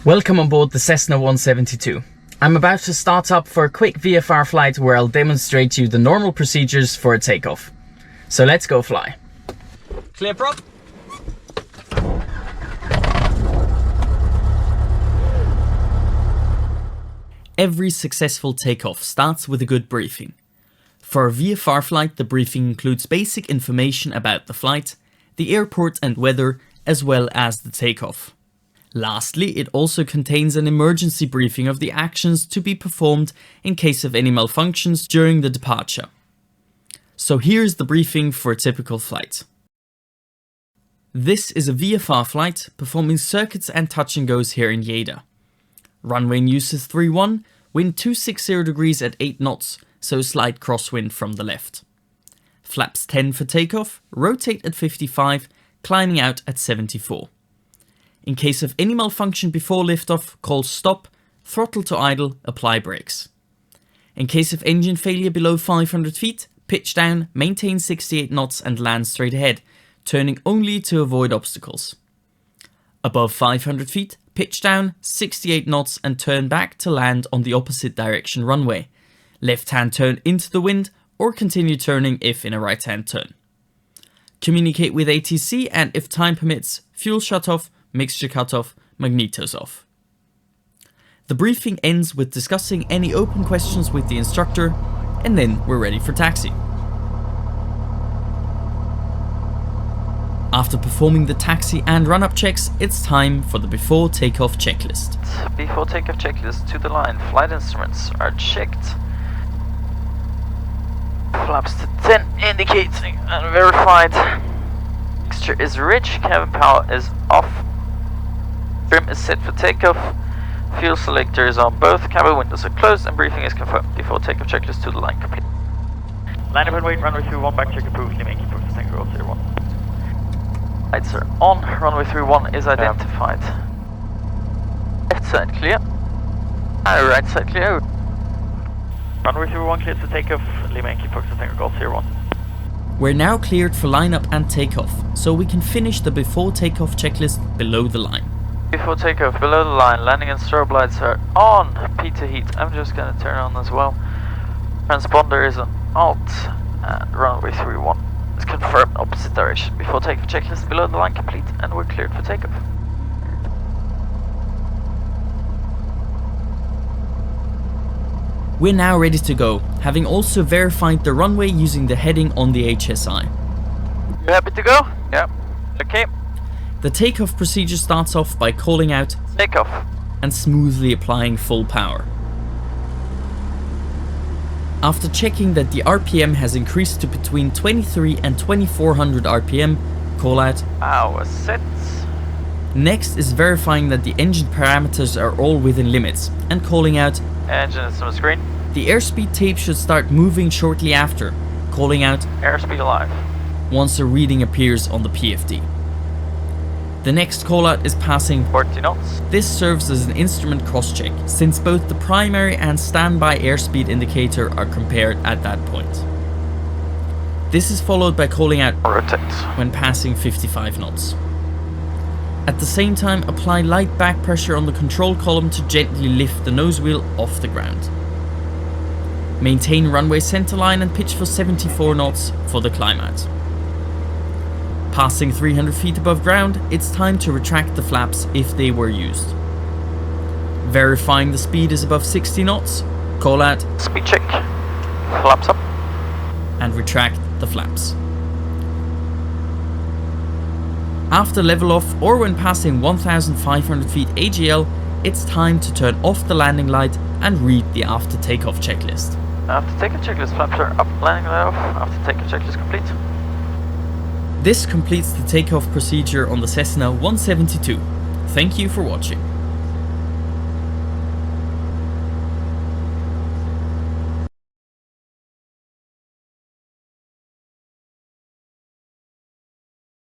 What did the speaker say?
Welcome on board the Cessna 172. I'm about to start up for a quick VFR flight where I'll demonstrate you the normal procedures for a takeoff. So let's go fly. Clear prop. Every successful takeoff starts with a good briefing. For a VFR flight, the briefing includes basic information about the flight, the airport and weather, as well as the takeoff. Lastly, it also contains an emergency briefing of the actions to be performed in case of any malfunctions during the departure. So here's the briefing for a typical flight. This is a VFR flight performing circuits and touch and goes here in Jeddah. Runway news is 31, wind 260 degrees at 8 knots, so slight crosswind from the left. Flaps 10 for takeoff, rotate at 55, climbing out at 74. In case of any malfunction before liftoff, call stop, throttle to idle, apply brakes. In case of engine failure below 500 feet, pitch down, maintain 68 knots and land straight ahead, turning only to avoid obstacles. Above 500 feet, pitch down, 68 knots and turn back to land on the opposite direction runway. Left hand turn into the wind or continue turning if in a right hand turn. Communicate with ATC and if time permits, fuel shut off, mixture cut off, magnetos off. The briefing ends with discussing any open questions with the instructor, and then we're ready for taxi. After performing the taxi and run-up checks, it's time for the before takeoff checklist. Before takeoff checklist to the line. Flight instruments are checked. Flaps to 10 indicating and verified. Mixture is rich, cabin power is off. Trim is set for takeoff. Fuel selector is on both. Cabin windows are closed and briefing is confirmed. Before takeoff checklist to the line complete. Line up and wait. Runway 31 back check approved. Making proof to tango 01. Lights are on. Runway 31 is identified. Left side clear. And right side clear. Runway 31 cleared for takeoff. Lima Yankee Fox to tango Golf 01. We're now cleared for lineup and takeoff, so we can finish the before takeoff checklist below the line. Before takeoff, below the line, landing and strobe lights are on. P2 heat, I'm just gonna turn on as well. Transponder is on alt, and runway 31 is confirmed opposite direction. Before takeoff checklist, below the line complete, and we're cleared for takeoff. We're now ready to go, having also verified the runway using the heading on the HSI. You happy to go? Yeah. Okay. The takeoff procedure starts off by calling out Takeoff. and smoothly applying full power. After checking that the RPM has increased to between 23 and 2400 RPM, call out Power set. Next is verifying that the engine parameters are all within limits and calling out Engine is on the screen. the airspeed tape should start moving shortly after, calling out Airspeed alive. once a reading appears on the PFD. The next callout is passing 40 knots. This serves as an instrument cross-check, since both the primary and standby airspeed indicator are compared at that point. This is followed by calling out Rotate. when passing 55 knots. At the same time, apply light back pressure on the control column to gently lift the nose wheel off the ground. Maintain runway centerline and pitch for 74 knots for the climb out. Passing 300 feet above ground, it's time to retract the flaps if they were used. Verifying the speed is above 60 knots, call out Speed check. Flaps up. and retract the flaps. After level off or when passing 1500 feet AGL, it's time to turn off the landing light and read the after takeoff checklist. After takeoff checklist, flaps are up. Landing light off. After takeoff checklist complete. This completes the takeoff procedure on the Cessna 172. Thank you for watching.